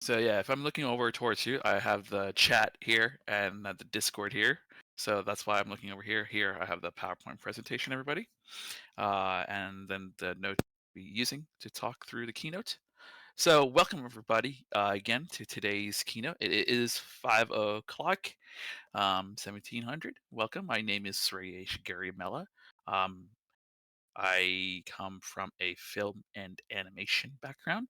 So yeah, if I'm looking over towards you, I have the chat here and the Discord here. So that's why I'm looking over here. Here I have the PowerPoint presentation, everybody, and then the note we'll be using to talk through the keynote. So welcome everybody again to today's keynote. It is 5 o'clock, 1700. Welcome. My name is Sreyeesh Garimella. Um, I come from a film and animation background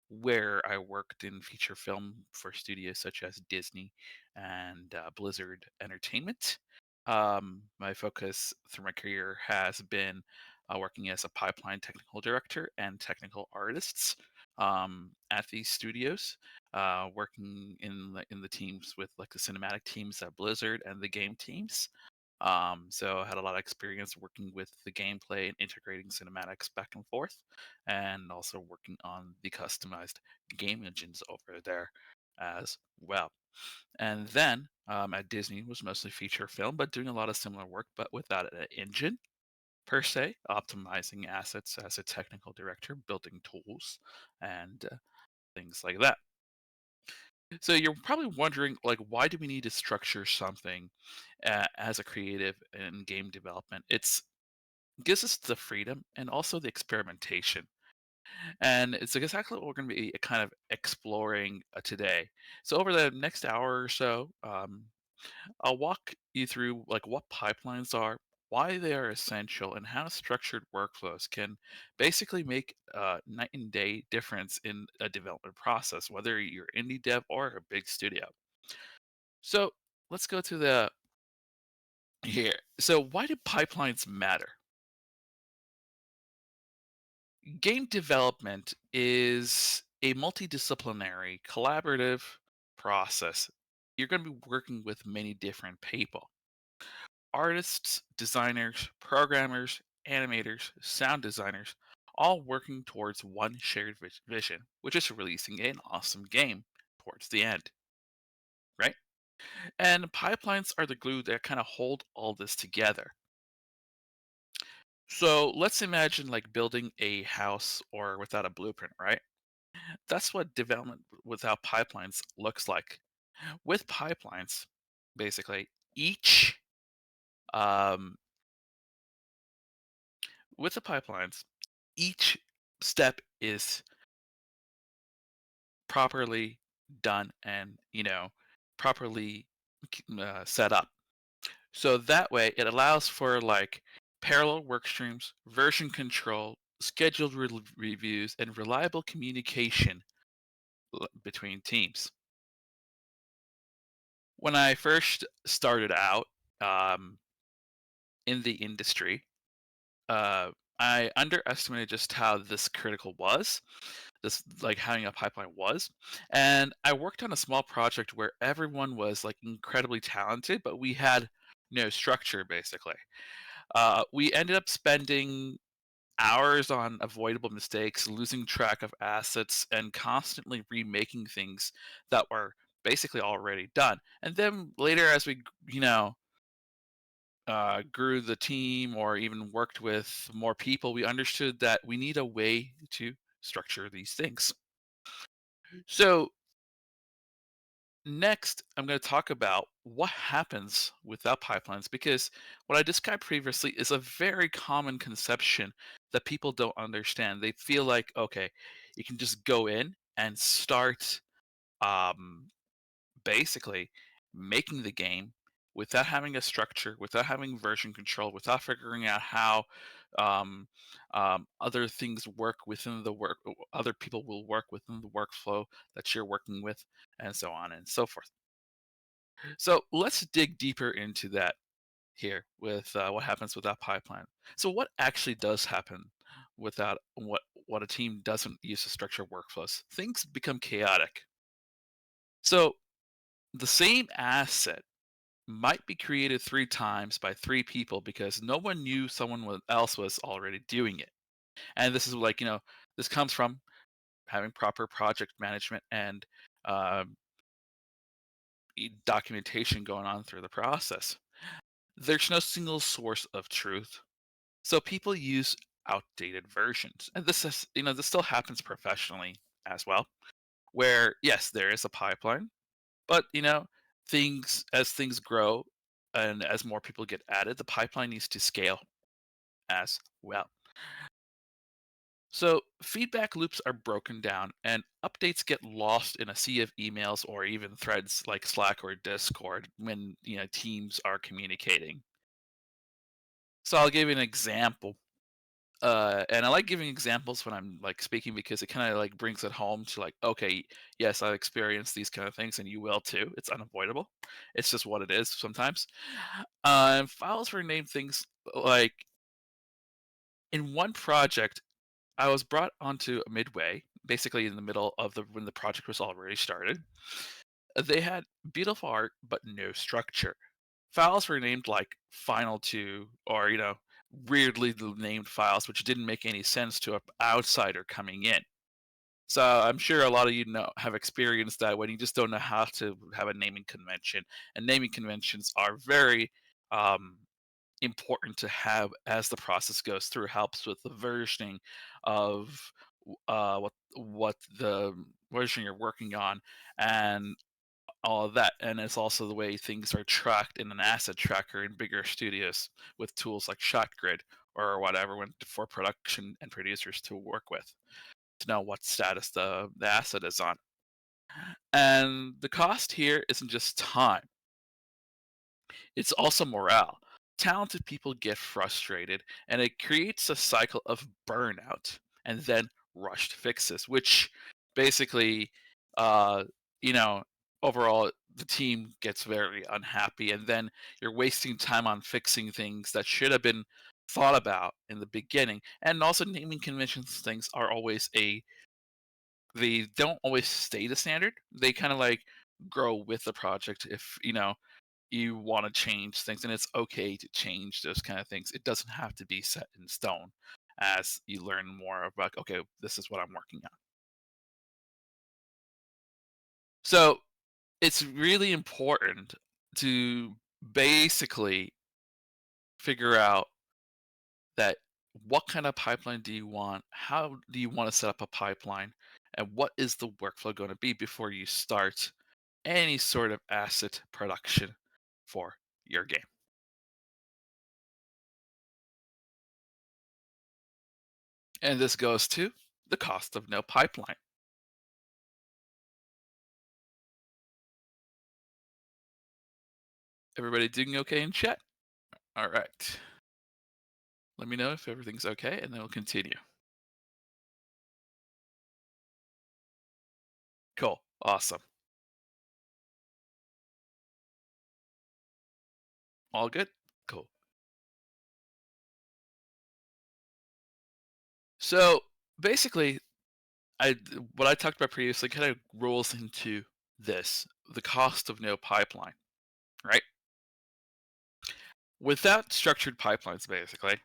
where I worked in feature film for studios such as Disney and Blizzard Entertainment. My focus through my career has been working as a pipeline technical director and technical artists at these studios, working in the teams with like the cinematic teams at Blizzard and the game teams. So I had a lot of experience working with the gameplay and integrating cinematics back and forth, and also working on the customized game engines over there as well. And then at Disney was mostly feature film, but doing a lot of similar work, but without an engine per se, optimizing assets as a technical director, building tools, and things like that. So you're probably wondering, like, why do we need to structure something as a creative in game development? It's gives us the freedom and also the experimentation, and it's exactly what we're going to be kind of exploring today. So over the next hour or so, I'll walk you through like what pipelines are, why they are essential, and how structured workflows can basically make a night and day difference in a development process, whether you're indie dev or a big studio. So let's go to the here. So why do pipelines matter? Game development is a multidisciplinary, collaborative process. You're going to be working with many different people: artists, designers, programmers, animators, sound designers, all working towards one shared vision, which is releasing an awesome game towards the end, right? And pipelines are the glue that kind of hold all this together. So let's imagine like building a house or without a blueprint, right? That's what development without pipelines looks like. With pipelines, basically, each um, with the pipelines, each step is properly done and properly set up. So that way, it allows for like parallel work streams, version control, scheduled reviews, and reliable communication between teams. When I first started out um, in the industry, uh, I underestimated just how this critical was, this like having a pipeline was. And I worked on a small project where everyone was like incredibly talented, but we had no structure basically. We ended up spending hours on avoidable mistakes, losing track of assets, and constantly remaking things that were basically already done. And then later, as we, grew the team or even worked with more people, we understood that we need a way to structure these things. So, next, I'm going to talk about what happens without pipelines because what I described previously is a very common conception that people don't understand. They feel like, okay, you can just go in and start um, basically making the game without having a structure, without having version control, without figuring out how other things work within the work, other people will work within the workflow that you're working with, and so on and so forth. So let's dig deeper into that here with what happens without pipeline. So what actually does happen without what a team doesn't use to structure workflows? Things become chaotic. So the same asset might be created three times by three people because no one knew else was already doing it. And this is like, this comes from having proper project management and um, documentation going on through the process. There's no single source of truth, so people use outdated versions. And this is, this still happens professionally as well, where yes, there is a pipeline, but things as things grow and as more people get added, the pipeline needs to scale as well. So feedback loops are broken down and updates get lost in a sea of emails or even threads like Slack or Discord when teams are communicating. So I'll give you an example. And I like giving examples when I'm like speaking because it kind of like brings it home to like, okay, yes, I've experienced these kind of things and you will too. It's unavoidable. It's just what it is sometimes. Files were named things like in one project, I was brought onto a midway, basically in the middle of the when the project was already started. They had beautiful art but no structure. Files were named like Final 2 or weirdly named files which didn't make any sense to an outsider coming in. So I'm sure a lot of you know have experienced that when you just don't know how to have a naming convention. And naming conventions are very um, important to have as the process goes through. Helps with the versioning of what the version you're working on and all of that. And it's also the way things are tracked in an asset tracker in bigger studios with tools like ShotGrid or whatever for production and producers to work with to know what status the asset is on. And the cost here isn't just time, it's also morale. Talented people get frustrated, and it creates a cycle of burnout and then rushed fixes, which basically, uh, you know, overall, the team gets very unhappy, and then you're wasting time on fixing things that should have been thought about in the beginning. And also, naming conventions things are always they don't always stay the standard. They kind of like grow with the project if you want to change things, and it's okay to change those kind of things. It doesn't have to be set in stone as you learn more about, okay, this is what I'm working on. So it's really important to basically figure out that what kind of pipeline do you want? How do you want to set up a pipeline? And what is the workflow going to be before you start any sort of asset production for your game? And this goes to the cost of no pipeline. Everybody doing okay in chat? All right. Let me know if everything's okay, and then we'll continue. Cool. Awesome. All good? Cool. So basically, I what I talked about previously kind of rolls into this the cost of no pipeline, right? Without structured pipelines, basically,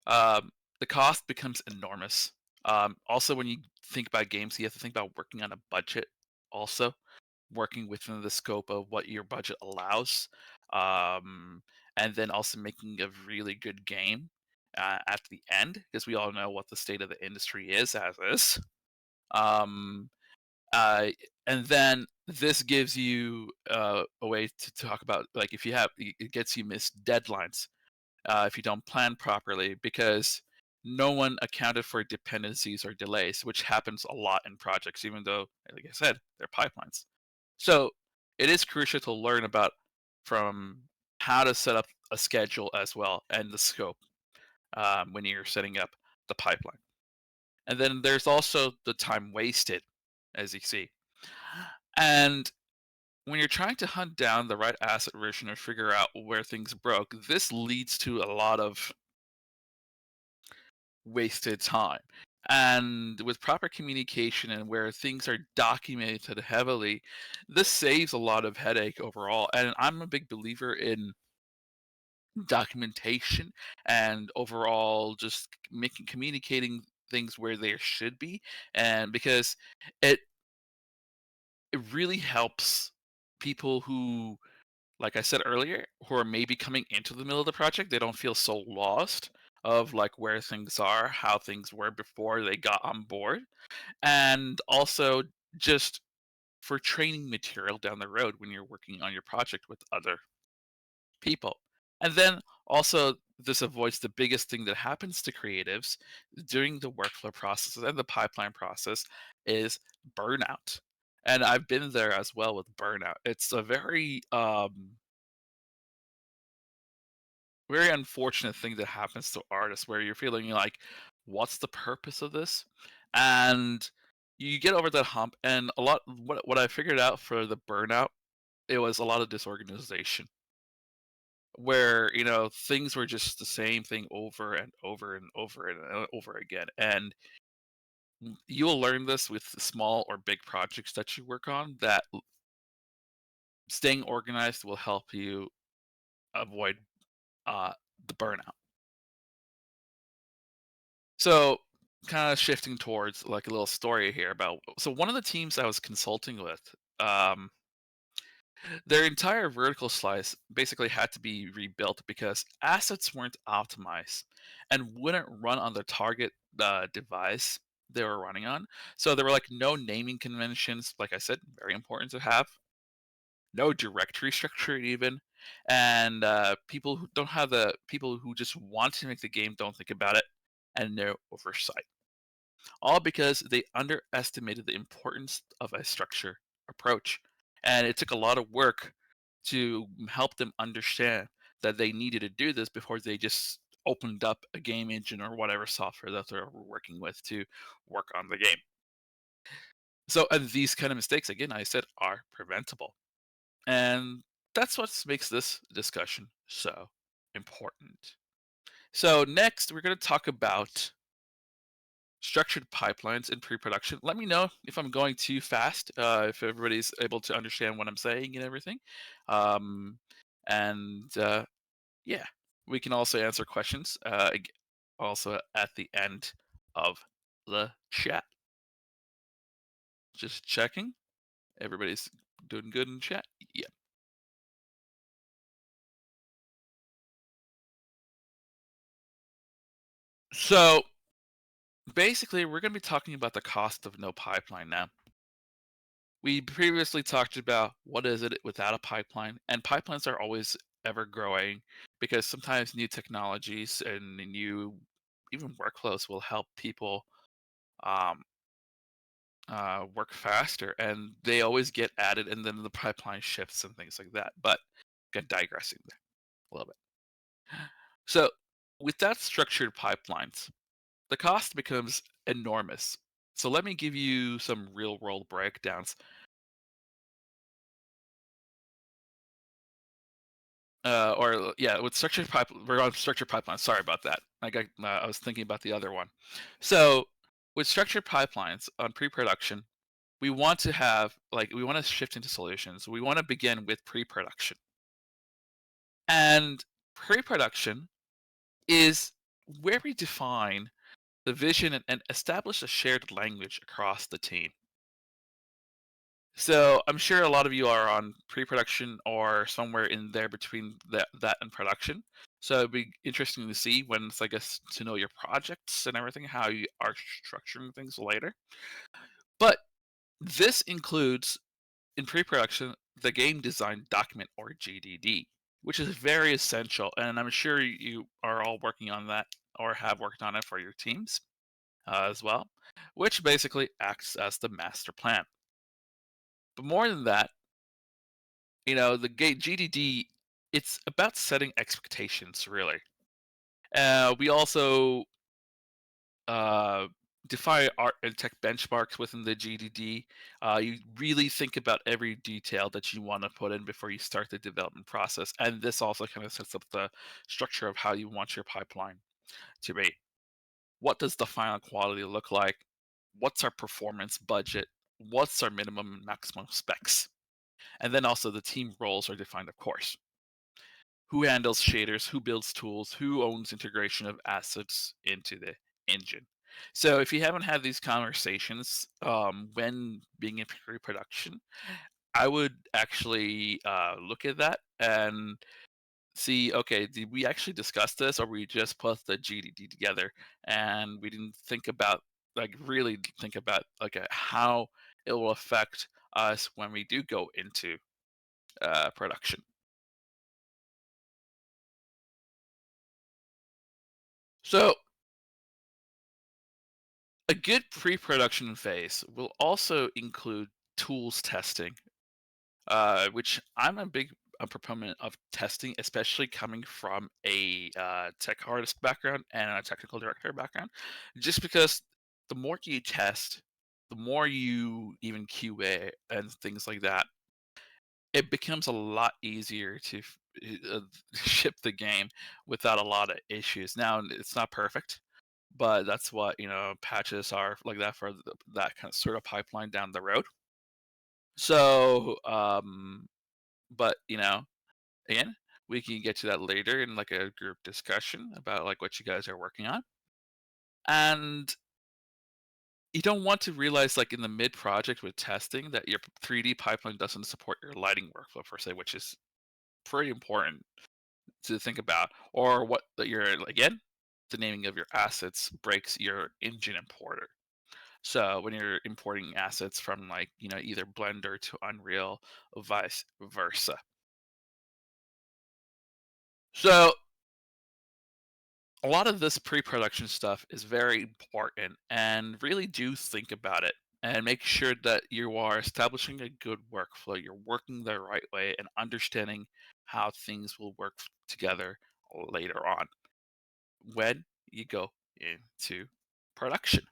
um, the cost becomes enormous. Also, when you think about games, you have to think about working on a budget, also working within the scope of what your budget allows, um, and then also making a really good game at the end, because we all know what the state of the industry is as is. Um, uh, and then this gives you a way to talk about like if you have it gets you missed deadlines if you don't plan properly because no one accounted for dependencies or delays, which happens a lot in projects, even though, like I said, they're pipelines. So it is crucial to learn about from how to set up a schedule as well and the scope when you're setting up the pipeline. And then there's also the time wasted, as you see. And when you're trying to hunt down the right asset version or figure out where things broke, this leads to a lot of wasted time. And with proper communication and where things are documented heavily, this saves a lot of headache overall. And I'm a big believer in documentation and overall just making communicating things where they should be. And because it it really helps people who, like I said earlier, who are maybe coming into the middle of the project, they don't feel so lost of like where things are, how things were before they got on board, and also just for training material down the road when you're working on your project with other people. And then also, this avoids the biggest thing that happens to creatives during the workflow processes and the pipeline process is burnout. And I've been there as well with burnout. It's a very unfortunate thing that happens to artists where you're feeling like, what's the purpose of this? And you get over that hump, and a lot what I figured out for the burnout, it was a lot of disorganization where things were just the same thing over and over and over and over again. And you'll learn this with the small or big projects that you work on, that staying organized will help you avoid uh, the burnout. So, kind of shifting towards like a little story here about, so one of the teams I was consulting with, um, their entire vertical slice basically had to be rebuilt because assets weren't optimized and wouldn't run on the target device they were running on. So there were like no naming conventions, like I said, very important to have, no directory structure even, and people who just want to make the game don't think about it, and no oversight. All because they underestimated the importance of a structure approach. And it took a lot of work to help them understand that they needed to do this before they just opened up a game engine or whatever software that they're working with to work on the game. So these kind of mistakes, again, I said, are preventable. And that's what makes this discussion so important. So next, we're going to talk about structured pipelines in pre-production. Let me know if I'm going too fast, if everybody's able to understand what I'm saying and everything. Um, and yeah, we can also answer questions also at the end of the chat. Just checking. Everybody's doing good in chat. Yeah. So basically, we're going to be talking about the cost of no pipeline now. We previously talked about what is it without a pipeline, and pipelines are always ever growing because sometimes new technologies and new even workflows will help people um, work faster, and they always get added, and then the pipeline shifts and things like that. But digressing there a little bit. So, without structured pipelines, the cost becomes enormous. So let me give you some real world breakdowns. Or yeah, with structured pipe, we're on structured pipelines. Sorry about that. I was thinking about the other one. So with structured pipelines on pre-production, we want to shift into solutions. We want to begin with pre-production, and pre-production is where we define the vision and establish a shared language across the team. So I'm sure a lot of you are on pre-production or somewhere in there between that and production. So it'd be interesting to see when it's, I guess, to know your projects and everything, how you are structuring things later. But this includes in pre-production the game design document or GDD, which is very essential. And I'm sure you are all working on that or have worked on it for your teams as well, which basically acts as the master plan. But more than that, the gate GDD, it's about setting expectations, really. We also uh, define art and tech benchmarks within the GDD. You really think about every detail that you want to put in before you start the development process, and this also kind of sets up the structure of how you want your pipeline to be. What does the final quality look like? What's our performance budget? What's our minimum and maximum specs? And then also the team roles are defined, of course. Who handles shaders, who builds tools, who owns integration of assets into the engine. So if you haven't had these conversations when being in pre-production, I would actually look at that and see, okay, did we actually discuss this, or we just put the GDD together and we didn't think about, like, really think about, like, how it will affect us when we do go into production. So a good pre-production phase will also include tools testing, which I'm a big proponent of testing, especially coming from a tech artist background and a technical director background, just because the more you test, the more you even QA and things like that, it becomes a lot easier to ship the game without a lot of issues. Now, it's not perfect, but that's what patches are like that for that kind of sort of pipeline down the road. So, but again, we can get to that later in like a group discussion about like what you guys are working on. And you don't want to realize like in the mid project with testing that your 3D pipeline doesn't support your lighting workflow per se, which is pretty important to think about. Or what that you're again, the naming of your assets breaks your engine importer. So when you're importing assets from like, either Blender to Unreal, vice versa. So a lot of this pre-production stuff is very important, and really do think about it and make sure that you are establishing a good workflow. You're working the right way and understanding how things will work together later on when you go into production.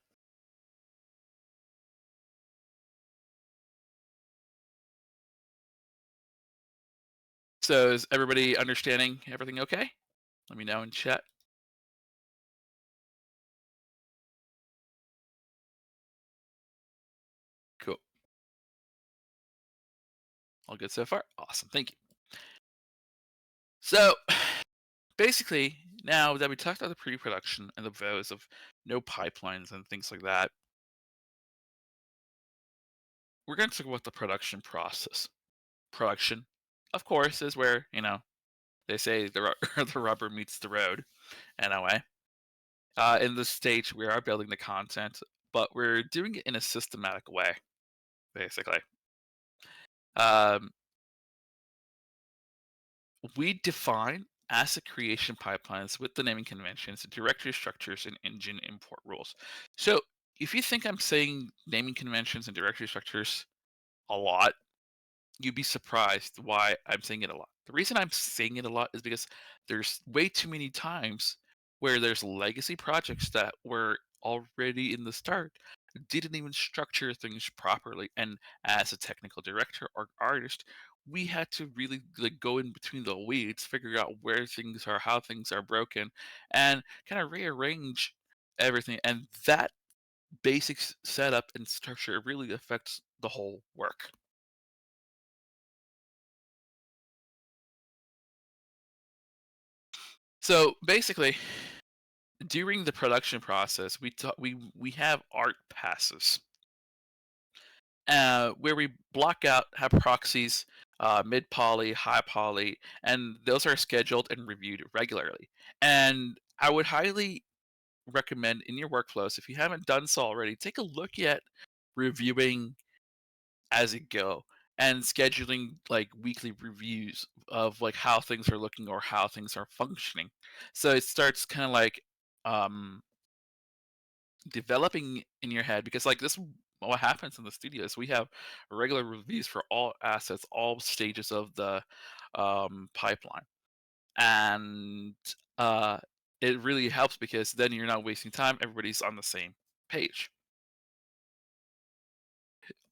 So is everybody understanding everything okay? Let me know in chat. Cool. All good so far? Awesome. Thank you. So basically, now that we talked about the pre-production and the vows of no pipelines and things like that, we're going to talk about the production process. Production, of course, is where they say the rubber meets the road. In a way, in this stage, we are building the content, but we're doing it in a systematic way. Basically, um, we define asset creation pipelines with the naming conventions, directory structures, and engine import rules. So, if you think I'm saying naming conventions and directory structures a lot, you'd be surprised why I'm saying it a lot. The reason I'm saying it a lot is because there's way too many times where there's legacy projects that were already in the start didn't even structure things properly, and as a technical director or artist, we had to really like go in between the weeds, figure out where things are, how things are broken, and kind of rearrange everything. And that basic setup and structure really affects the whole work. So basically, during the production process, we have art passes, where we block out have proxies, mid poly, high poly, and those are scheduled and reviewed regularly. And I would highly recommend in your workflows, if you haven't done so already, take a look at reviewing as you go and scheduling like weekly reviews of like how things are looking or how things are functioning. So it starts kind of like um developing in your head, because like this what happens in the studios, we have regular reviews for all assets, all stages of the pipeline. And uh it really helps because then you're not wasting time, everybody's on the same page.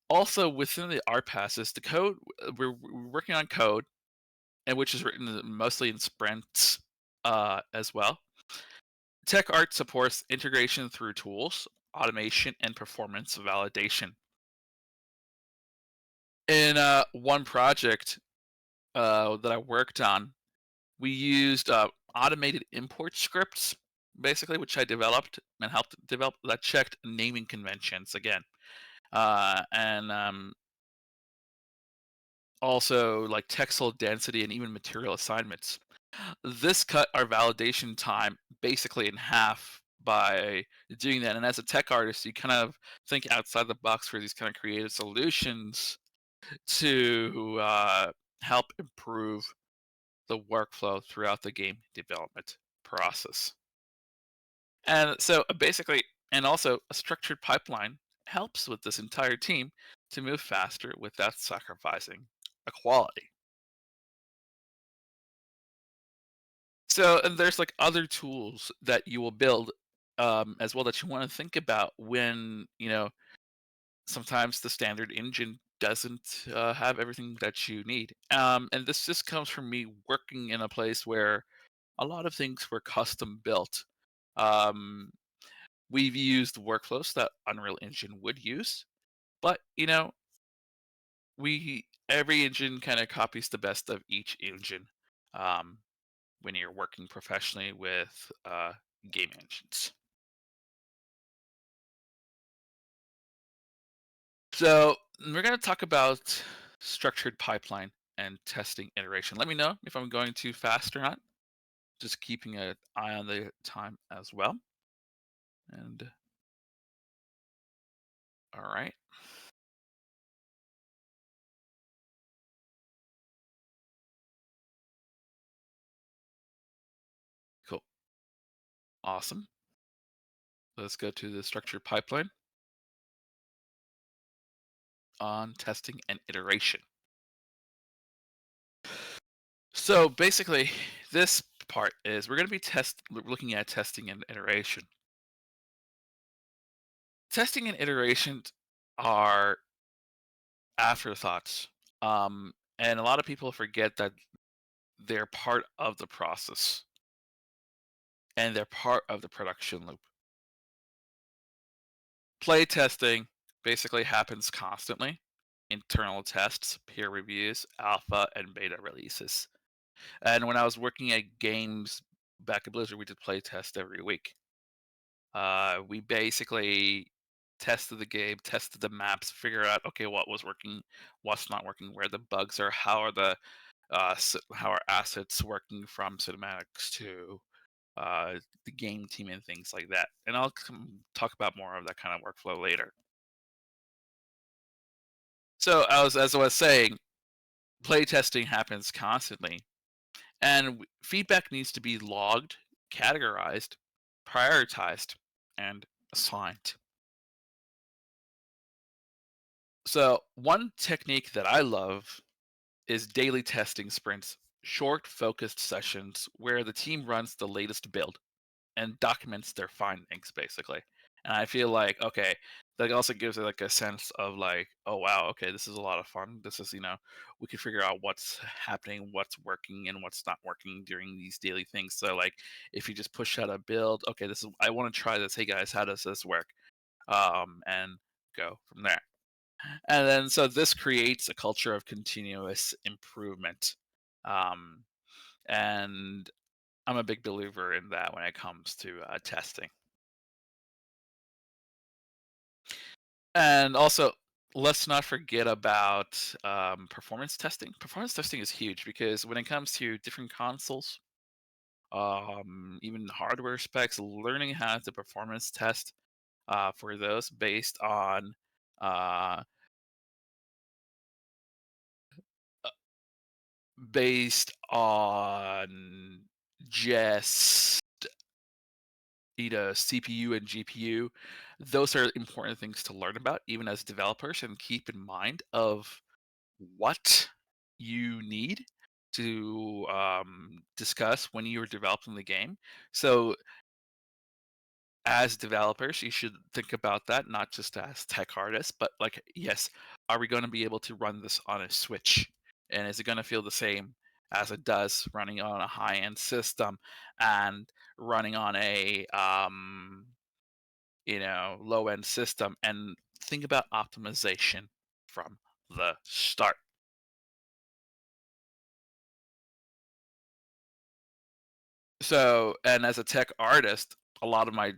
Also within the art passes, the code, we're working on code, and which is written mostly in sprints as well. Tech art supports integration through tools, automation, and performance validation. In one project that I worked on, we used automated import scripts, basically, which I developed and helped develop, that checked naming conventions again, and also like textile density and even material assignments. This cut our validation time basically in half by doing that. And as a tech artist, you kind of think outside the box for these kind of creative solutions to help improve the workflow throughout the game development process. And so basically, and also a structured pipeline helps with this entire team to move faster without sacrificing a quality. So, and there's like other tools that you will build as well that you want to think about when, sometimes the standard engine doesn't have everything that you need. And this just comes from me working in a place where a lot of things were custom built. Um, we've used workflows that Unreal Engine would use, but we every engine kind of copies the best of each engine um, when you're working professionally with game engines. So we're going to talk about structured pipeline and testing iteration. Let me know if I'm going too fast or not. Just keeping an eye on the time as well. And all right, cool, awesome. Let's go to the structured pipeline on testing and iteration. So basically, this part is we're going to be looking at testing and iteration. Testing and iteration are afterthoughts, and a lot of people forget that they're part of the process and they're part of the production loop. Play testing basically happens constantly. Internal tests, peer reviews, alpha and beta releases. And when I was working at games back at Blizzard, we did play test every week. We basically tested the game, tested the maps, figure out okay what was working, what's not working, where the bugs are, how are assets working from cinematics to the game team and things like that. And I'll talk about more of that kind of workflow later. So as I was saying, play testing happens constantly, and feedback needs to be logged, categorized, prioritized, and assigned. So one technique that I love is daily testing sprints, short, focused sessions where the team runs the latest build and documents their findings, basically. And I feel like, okay, that also gives it like a sense of like, oh wow, okay, this is a lot of fun. This is, we can figure out what's happening, what's working, and what's not working during these daily things. So like, if you just push out a build, okay, this is I want to try this. Hey guys, how does this work? And go from there. And then so this creates a culture of continuous improvement. Um, and I'm a big believer in that when it comes to testing. And also, let's not forget about performance testing. Performance testing is huge because when it comes to different consoles, even hardware specs, learning how to performance test for those uh, uh, based on just CPU and GPU. Those are important things to learn about, even as developers, and keep in mind of what you need to discuss when you're developing the game. So, as developers, you should think about that not just as tech artists, but like, yes, are we going to be able to run this on a Switch? And is it going to feel the same as it does running on a high end system and running on a low end system? And think about optimization from the start. So, and as a tech artist, a lot of my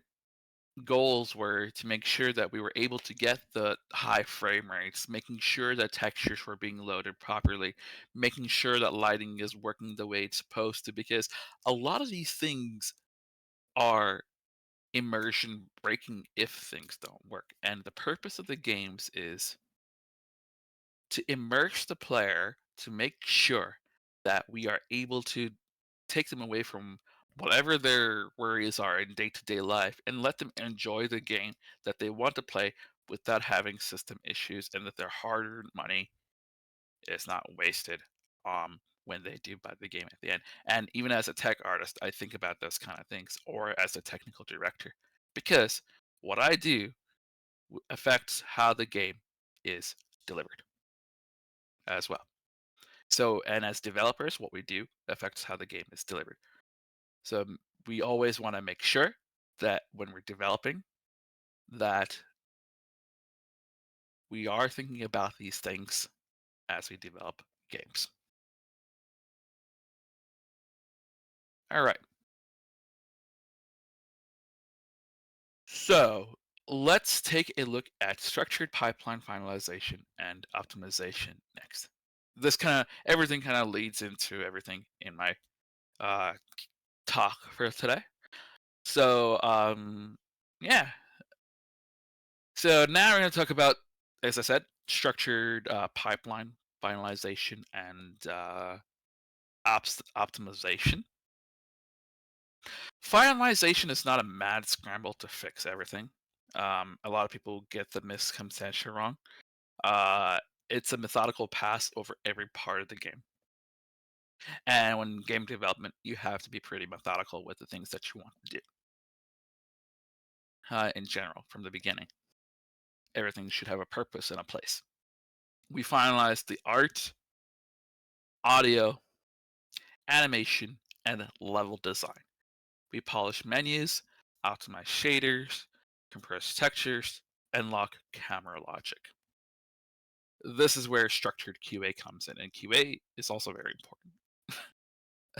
goals were to make sure that we were able to get the high frame rates, making sure that textures were being loaded properly, making sure that lighting is working the way it's supposed to, because a lot of these things are immersion breaking if things don't work. And the purpose of the games is to immerse the player to make sure that we are able to take them away from whatever their worries are in day-to-day life and let them enjoy the game that they want to play without having system issues, and that their hard-earned money is not wasted when they do buy the game at the end. And even as a tech artist, I think about those kind of things, or as a technical director, because what I do affects how the game is delivered as well. So, and as developers, what we do affects how the game is delivered. So we always want to make sure that when we're developing, that we are thinking about these things as we develop games. All right. So let's take a look at structured pipeline finalization and optimization next. This kind of everything kind of leads into everything in my uh, talk for today. So yeah. So now we're going to talk about, as I said, structured pipeline finalization and optimization. Finalization is not a mad scramble to fix everything. A lot of people get the misconception wrong. Uh, it's a methodical pass over every part of the game. And when game development, you have to be pretty methodical with the things that you want to do. In general, from the beginning, everything should have a purpose and a place. We finalize the art, audio, animation, and level design. We polish menus, optimize shaders, compress textures, and lock camera logic. This is where structured QA comes in, and QA is also very important.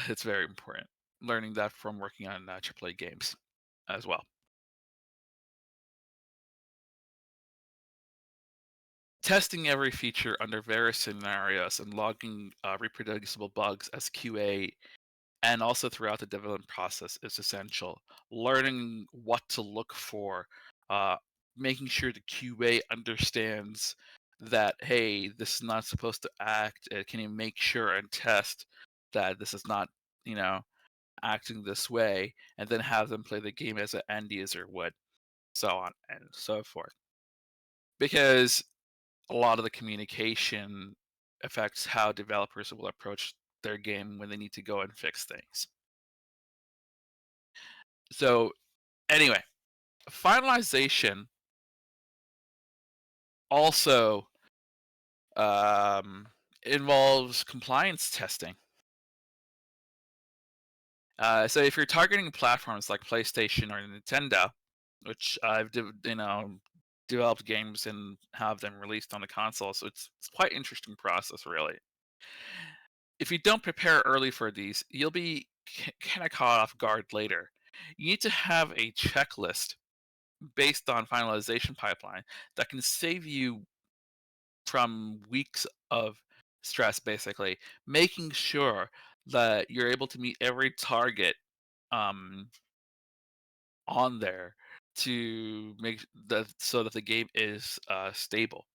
It's very important. Learning that from working on AAA games as well. Testing every feature under various scenarios and logging reproducible bugs as QA and also throughout the development process is essential. Learning what to look for, uh, making sure the QA understands that, hey, this is not supposed to act. Can you make sure and test that this is not, you know, acting this way, and then have them play the game as an end user would, so on and so forth. Because a lot of the communication affects how developers will approach their game when they need to go and fix things. So anyway, finalization also um, involves compliance testing. So if you're targeting platforms like PlayStation or Nintendo, which I've developed games and have them released on the console, so it's quite interesting process really. If you don't prepare early for these, you'll be kind of caught off guard later. You need to have a checklist based on finalization pipeline that can save you from weeks of stress, basically making sure that you're able to meet every target um, on there to make that so that the game is stable.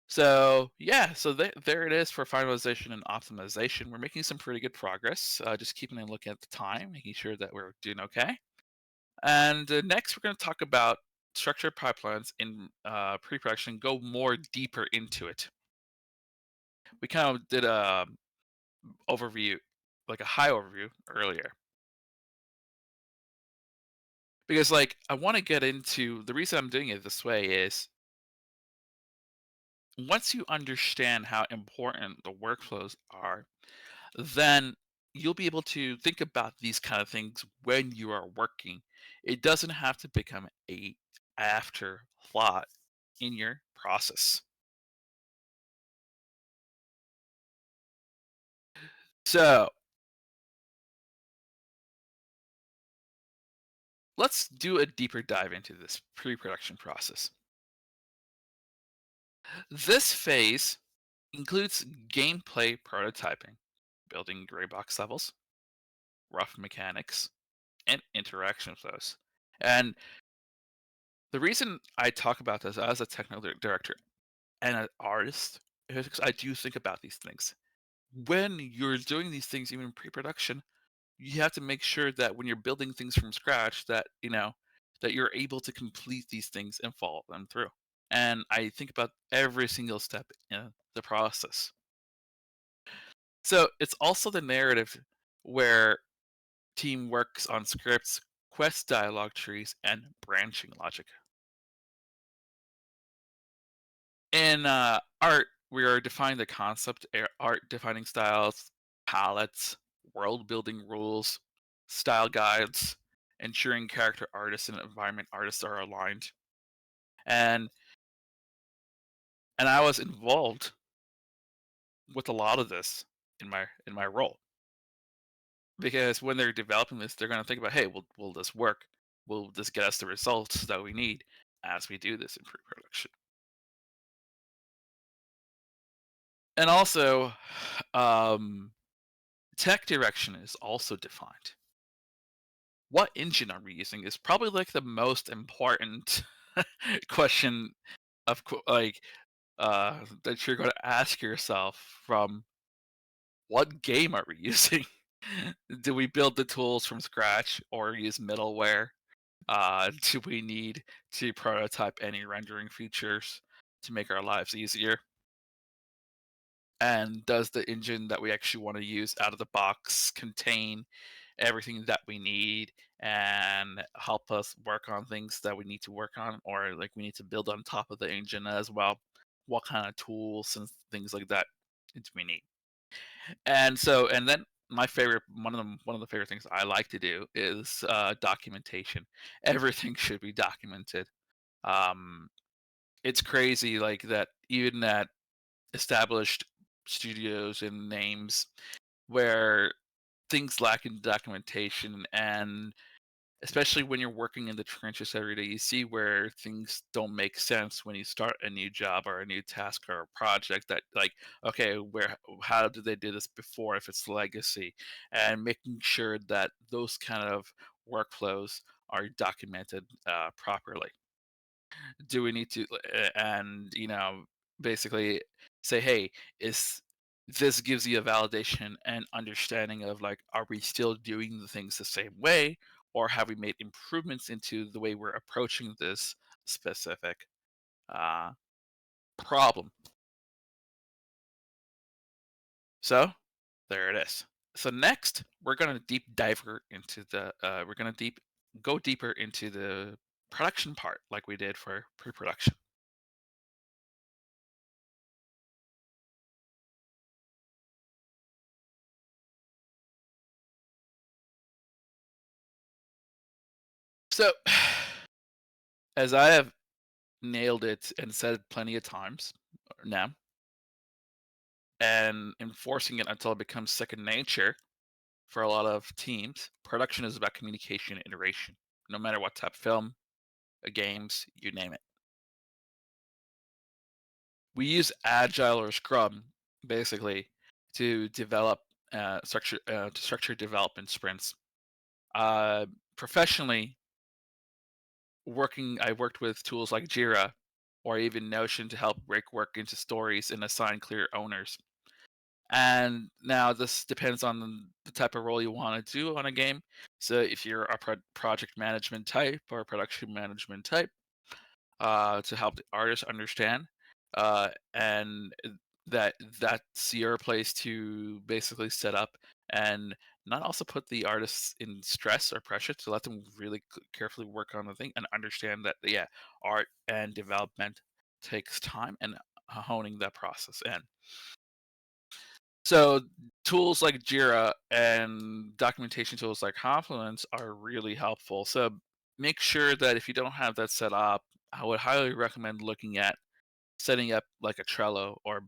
So yeah, so there it is for finalization and optimization. We're making some pretty good progress. Just keeping a look at the time, making sure that we're doing okay. And next, we're going to talk about structured pipelines in pre-production. Go more deeper into it. We kind of did a overview, like a high overview earlier, because like I want to get into the reason I'm doing it this way is once you understand how important the workflows are, then you'll be able to think about these kind of things when you are working. It doesn't have to become a afterthought in your process. So let's do a deeper dive into this pre-production process. This phase includes gameplay prototyping, building gray box levels, rough mechanics, and interaction flows. And the reason I talk about this as a technical director, and an artist, because I do think about these things. When you're doing these things, even in pre-production, you have to make sure that when you're building things from scratch, that that you're able to complete these things and follow them through. And I think about every single step in the process. So it's also the narrative where team works on scripts, quest dialogue trees, and branching logic. In art, we are defining the concept, art defining styles, palettes, world building rules, style guides, ensuring character artists and environment artists are aligned. And I was involved with a lot of this in my role, because when they're developing this, they're going to think about, hey, will this work? Will this get us the results that we need as we do this in pre-production? And also, um, tech direction is also defined. What engine are we using is probably like the most important question that you're going to ask yourself from what game are we using? Do we build the tools from scratch or use middleware? Do we need to prototype any rendering features to make our lives easier? And does the engine that we actually want to use out of the box contain everything that we need and help us work on things that we need to work on, or like we need to build on top of the engine as well? What kind of tools and things like that do we need? And then my favorite one of the favorite things I like to do is documentation. Everything should be documented. Um, it's crazy like that even at established studios and names where things lack in documentation, and especially when you're working in the trenches every day, you see where things don't make sense when you start a new job or a new task or a project, that like, okay, where how did they do this before if it's legacy? And making sure that those kind of workflows are documented properly. Do we need to and basically say, hey, is this gives you a validation and understanding of like, are we still doing the things the same way, or have we made improvements into the way we're approaching this specific uh, problem? So there it is. So next we're going to deep diver into the we're going to deep go deeper into the production part like we did for pre-production. So as I have nailed it and said it plenty of times now, and enforcing it until it becomes second nature for a lot of teams. Production is about communication and iteration, no matter what type of film, games, you name it. We use Agile or Scrum basically to develop to structure development sprints. Uh, Professionally, I worked with tools like Jira or even Notion to help break work into stories and assign clear owners. And now this depends on the type of role you want to do on a game. So if you're a project management type or a production management type, to help the artist understand, and that that's your place to basically set up and not also put the artists in stress or pressure, to let them really carefully work on the thing and understand that, yeah, art and development takes time, and honing that process in. So tools like Jira and documentation tools like Confluence are really helpful. So make sure that if you don't have that set up, I would highly recommend looking at setting up like a Trello or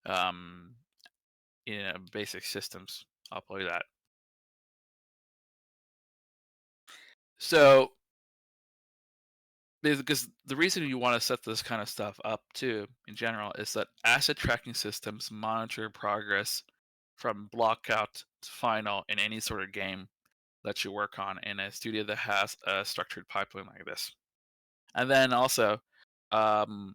um, basic systems. I'll play that. So because the reason you want to set this kind of stuff up too, in general, is that asset tracking systems monitor progress from block out to final in any sort of game that you work on in a studio that has a structured pipeline like this. And then also, um,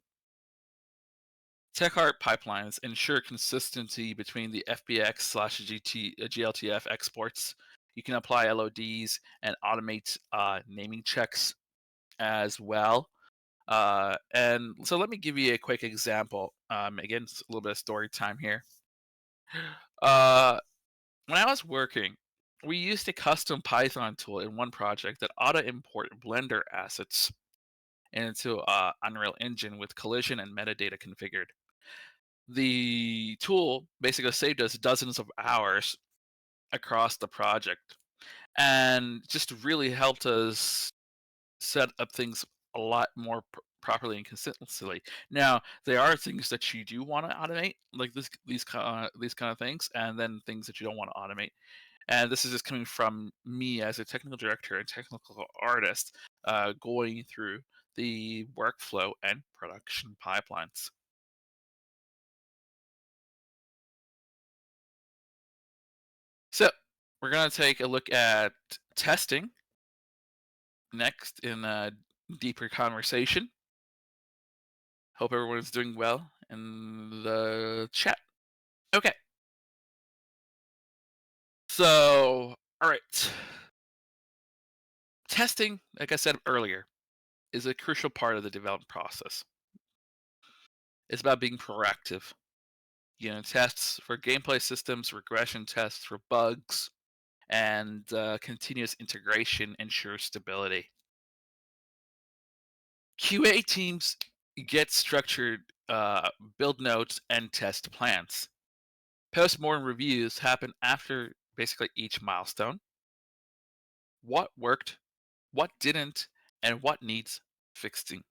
Tech art pipelines ensure consistency between the FBX slash GLTF exports. You can apply LODs and automate naming checks as well. And so let me give you a quick example. Again, it's a little bit of story time here. Uh, when I was working, we used a custom Python tool in one project that auto import Blender assets into Unreal Engine with collision and metadata configured. The tool basically saved us dozens of hours across the project and just really helped us set up things a lot more properly and consistently. Now, there are things that you do want to automate, like these kind of things, and then things that you don't want to automate. And this is just coming from me as a technical director and technical artist, going through the workflow and production pipelines. So we're going to take a look at testing next in a deeper conversation. Hope everyone's doing well in the chat. Okay, so all right, testing, like I said earlier, is a crucial part of the development process. It's about being proactive. Tests for gameplay systems, regression tests for bugs, and continuous integration ensure stability. QA teams get structured build notes and test plans. Post-mortem reviews happen after basically each milestone. What worked, what didn't, and what needs fixing.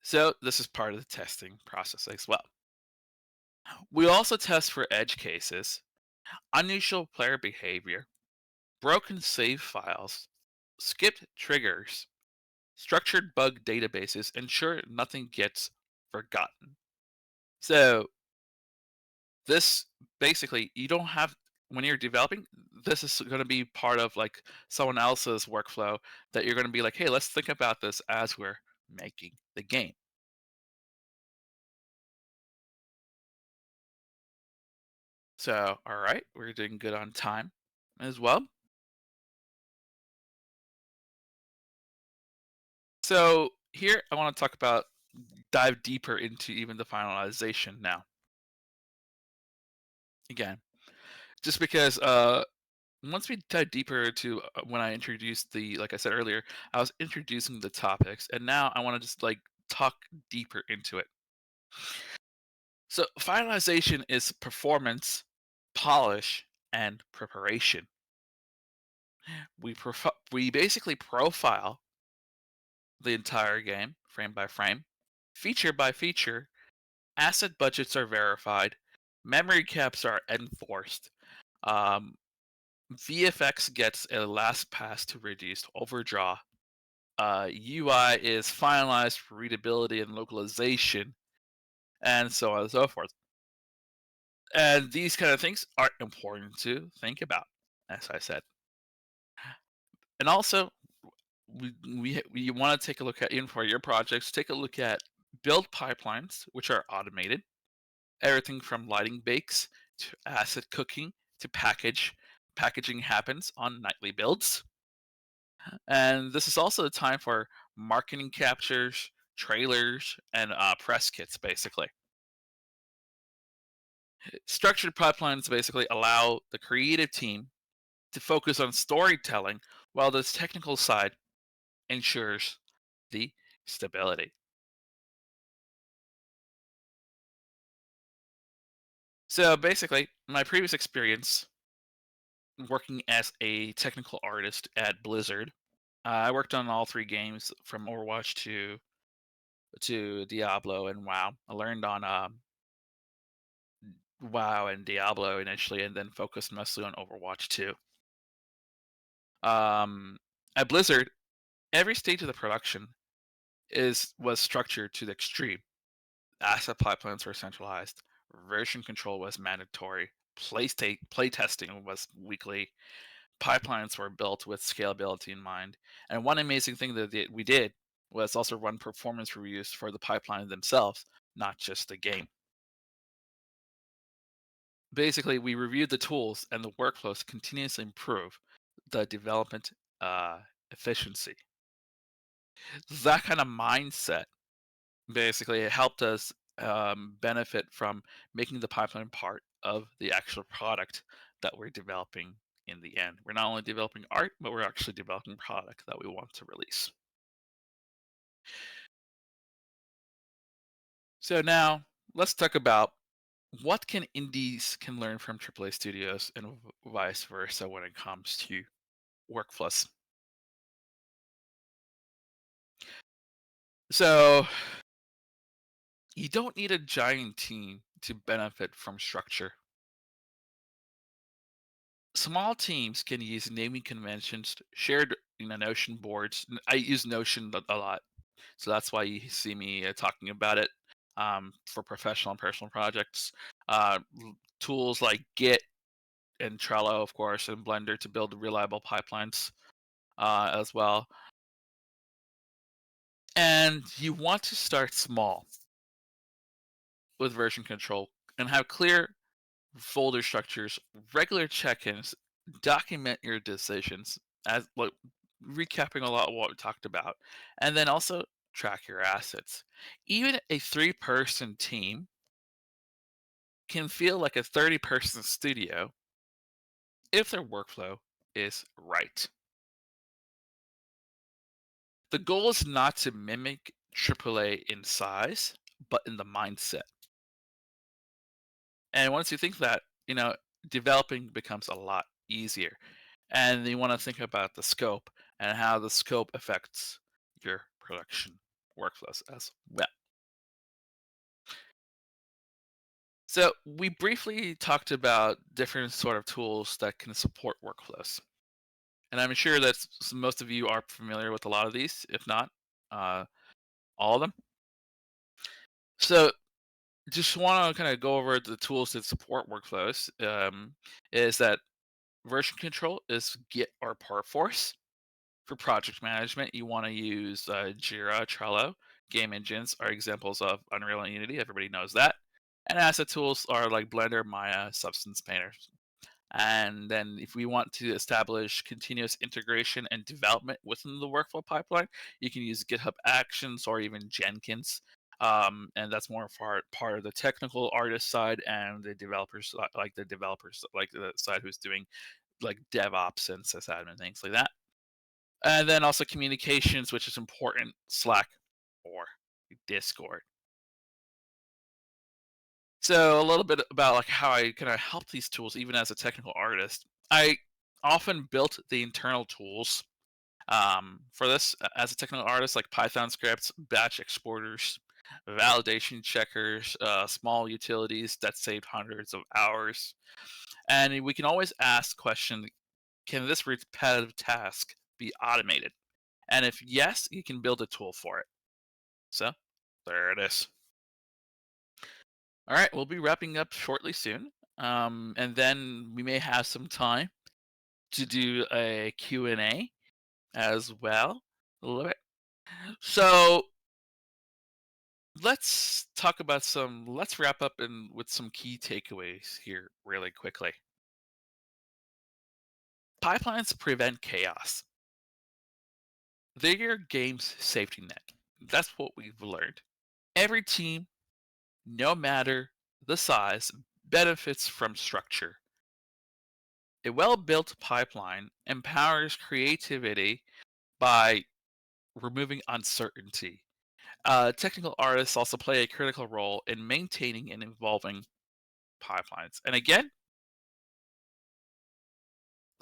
So this is part of the testing process as well. We also test for edge cases, unusual player behavior, broken save files, skipped triggers, structured bug databases, ensure nothing gets forgotten. So this basically, you don't have, when you're developing, this is going to be part of like someone else's workflow that you're going to be like, hey, let's think about this as we're making the game. So, all right, we're doing good on time as well. So here I want to talk about dive deeper into even the finalization now. Again, just because once we dive deeper to when I introduced like I said earlier, I was introducing the topics, and now I want to just like talk deeper into it. So finalization is performance, polish, and preparation. We basically profile the entire game frame by frame, feature by feature. Asset budgets are verified, memory caps are enforced. Um, VFX gets a last pass to reduce overdraw. UI is finalized for readability and localization, and so on and so forth. And these kind of things are important to think about, as I said. And also, we want to take a look at, even for your projects, take a look at build pipelines, which are automated. Everything from lighting bakes to asset cooking to packaging happens on nightly builds. And this is also the time for marketing captures, trailers, and press kits, basically. Structured pipelines basically allow the creative team to focus on storytelling while this technical side ensures the stability. So basically, my previous experience working as a technical artist at Blizzard, I worked on all three games from Overwatch to Diablo and WoW. I learned on WoW and Diablo initially, and then focused mostly on Overwatch 2. Um, at Blizzard, every stage of the production was structured to the extreme. Asset pipelines were centralized. Version control was mandatory. Play testing was weekly. Pipelines were built with scalability in mind. And one amazing thing that we did Let's also run performance reviews for the pipeline themselves, not just the game. Basically, we review the tools and the workflows to continuously improve the development efficiency. That kind of mindset basically it helped us benefit from making the pipeline part of the actual product that we're developing in the end. We're not only developing art, but we're actually developing product that we want to release. So now let's talk about what can indies can learn from AAA studios and vice versa when it comes to workflows. So you don't need a giant team to benefit from structure. Small teams can use naming conventions, shared Notion boards. I use Notion a lot, so that's why you see me talking about it for professional and personal projects. Tools like Git and Trello, of course, and Blender to build reliable pipelines as well. And you want to start small with version control and have clear folder structures, regular check-ins, document your decisions as like recapping a lot of what we talked about, and then also track your assets. Even a three-person team can feel like a 30-person studio if their workflow is right. The goal is not to mimic AAA in size, but in the mindset. And once you think that, developing becomes a lot easier. And you want to think about the scope and how the scope affects your production workflows as well. So we briefly talked about different sort of tools that can support workflows. And I'm sure that most of you are familiar with a lot of these, if not uh, all of them. So just want to kind of go over the tools that support workflows. Is that version control is Git or Perforce. For project management, you want to use Jira, Trello. Game engines are examples of Unreal and Unity. Everybody knows that. And asset tools are like Blender, Maya, Substance Painter. And then if we want to establish continuous integration and development within the workflow pipeline, you can use GitHub Actions or even Jenkins. And that's more part of the technical artist side and the developers, like the side who's doing like DevOps and sysadmin things like that. And then also communications, which is important, Slack or Discord. So a little bit about like how I kind of help these tools, even as a technical artist. I often built the internal tools for this as a technical artist, like Python scripts, batch exporters, validation checkers, small utilities that saved hundreds of hours. And we can always ask the question, can this repetitive task be automated? And if yes, you can build a tool for it. So there it is. All right, we'll be wrapping up shortly soon. And then we may have some time to do a Q&A as well. A little bit. So let's wrap up with some key takeaways here really quickly. Pipelines prevent chaos. They're your game's safety net. That's what we've learned. Every team, no matter the size, benefits from structure. A well built pipeline empowers creativity by removing uncertainty. Technical artists also play a critical role in maintaining and evolving pipelines. And again,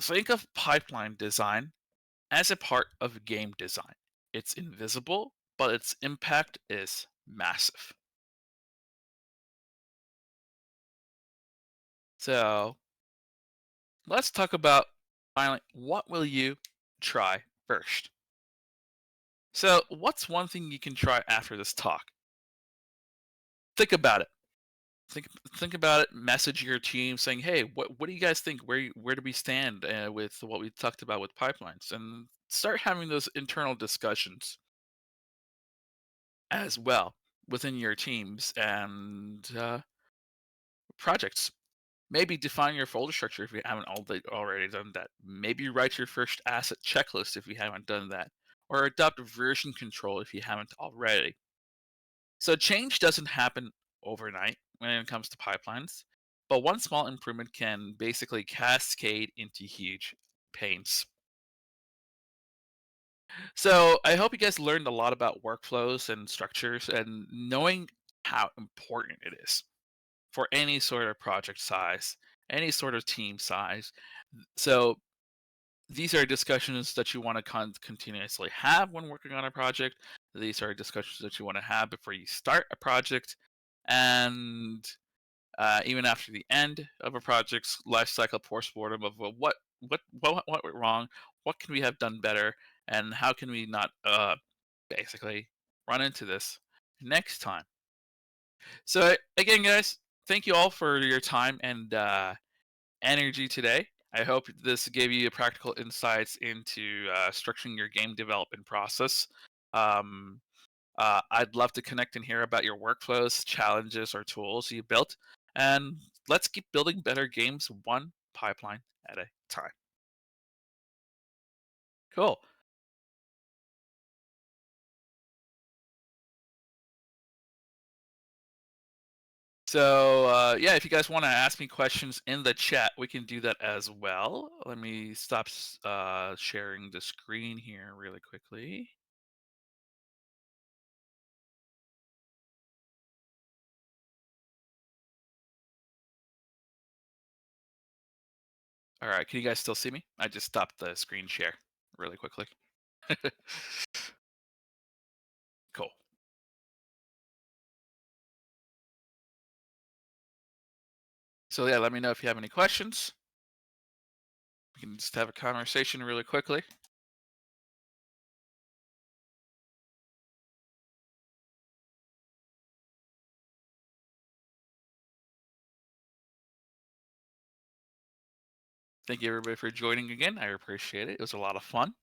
think of pipeline design as a part of game design. It's invisible, but its impact is massive. So let's talk about finally what will you try first? So, what's one thing you can try after this talk? Think about it. Think about it. Message your team saying, "Hey, what do you guys think? Where do we stand with what we talked about with pipelines?" And start having those internal discussions. as well within your teams and projects. Maybe define your folder structure if you haven't already done that. Maybe write your first asset checklist if you haven't done that, or adopt version control if you haven't already. So change doesn't happen overnight when it comes to pipelines, but one small improvement can basically cascade into huge pains. So I hope you guys learned a lot about workflows and structures and knowing how important it is for any sort of project size, any sort of team size. So these are discussions that you want to continuously have when working on a project. These are discussions that you want to have before you start a project, and even after the end of a project's life cycle postmortem of what went wrong, what can we have done better, and how can we not basically run into this next time. So again, guys, thank you all for your time and energy today. I hope this gave you practical insights into structuring your game development process. Um, I'd love to connect and hear about your workflows, challenges, or tools you built. And let's keep building better games one pipeline at a time. Cool. So, yeah, if you guys want to ask me questions in the chat, we can do that as well. Let me stop sharing the screen here really quickly. All right, can you guys still see me? I just stopped the screen share really quickly. Cool. So, yeah, let me know if you have any questions. We can just have a conversation really quickly. Thank you, everybody, for joining again. I appreciate it. It was a lot of fun.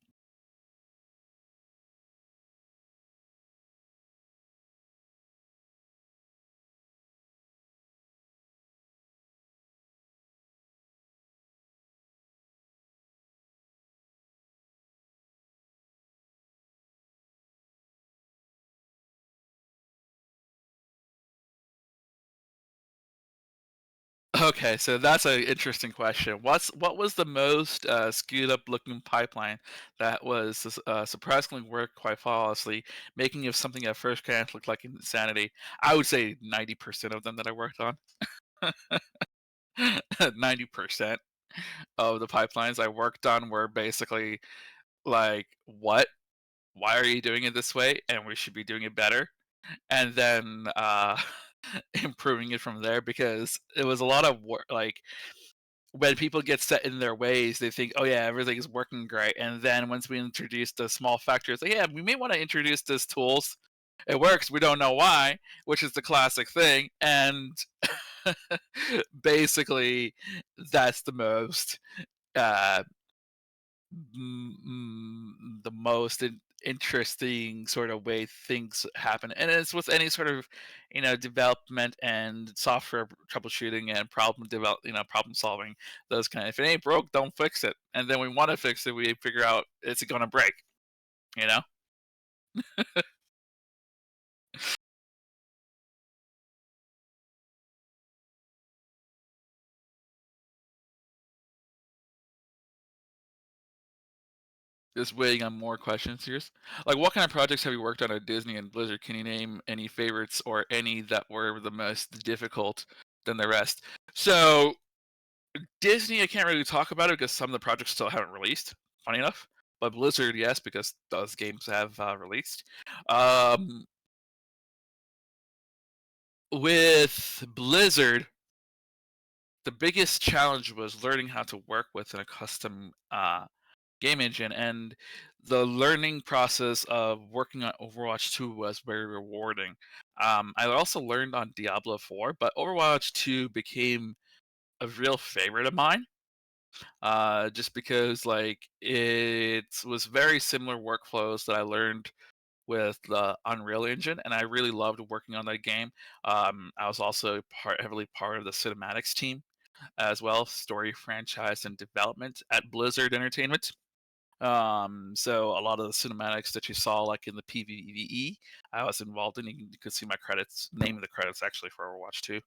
Okay, so that's an interesting question. What was the most skewed up looking pipeline that was surprisingly worked quite flawlessly, making of something at first glance look like insanity? I would say 90% of them that I worked on. 90% of the pipelines I worked on were basically like, what? Why are you doing it this way? And we should be doing it better. And then improving it from there because it was a lot of work. Like when people get set in their ways, they think, "Oh yeah, everything is working great." And then once we introduce the small factors, like, yeah, we may want to introduce this tools. It works. We don't know why, which is the classic thing. And basically, that's the most uh, the most interesting sort of way things happen, and it's with any sort of development and software troubleshooting and problem solving, those kind of, if it ain't broke, don't fix it. And then we want to fix it, we figure out it's gonna break, you know just waiting on more questions here. Like, what kind of projects have you worked on at Disney and Blizzard? Can you name any favorites or any that were the most difficult than the rest? So Disney, I can't really talk about it because some of the projects still haven't released. Funny enough, but Blizzard, yes, because those games have released. Um, with Blizzard, the biggest challenge was learning how to work with a custom game engine, and the learning process of working on Overwatch 2 was very rewarding. I also learned on Diablo 4, but Overwatch 2 became a real favorite of mine just because like it was very similar workflows that I learned with the Unreal Engine, and I really loved working on that game. I was also heavily part of the cinematics team as well, story franchise and development at Blizzard Entertainment. So a lot of the cinematics that you saw, like in the PvE, I was involved in. You could see my credits, name of the credits actually for Overwatch 2.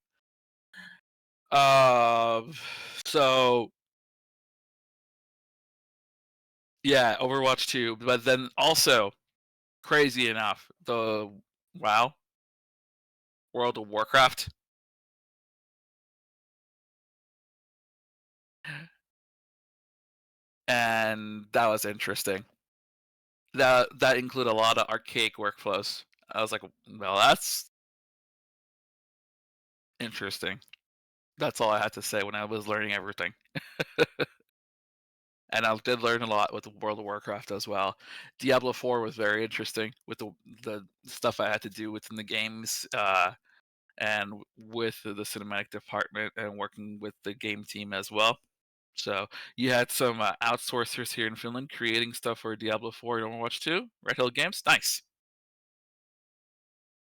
Uh, so yeah, Overwatch 2, but then also crazy enough, the WoW, World of Warcraft, and that was interesting. That included a lot of archaic workflows. I was like, well, that's interesting. That's all I had to say when I was learning everything. And I did learn a lot with World of Warcraft as well. Diablo 4 was very interesting with the stuff I had to do within the games, and with the cinematic department and working with the game team as well. So you had some outsourcers here in Finland creating stuff for Diablo 4 and Overwatch 2, Red Hill Games. Nice.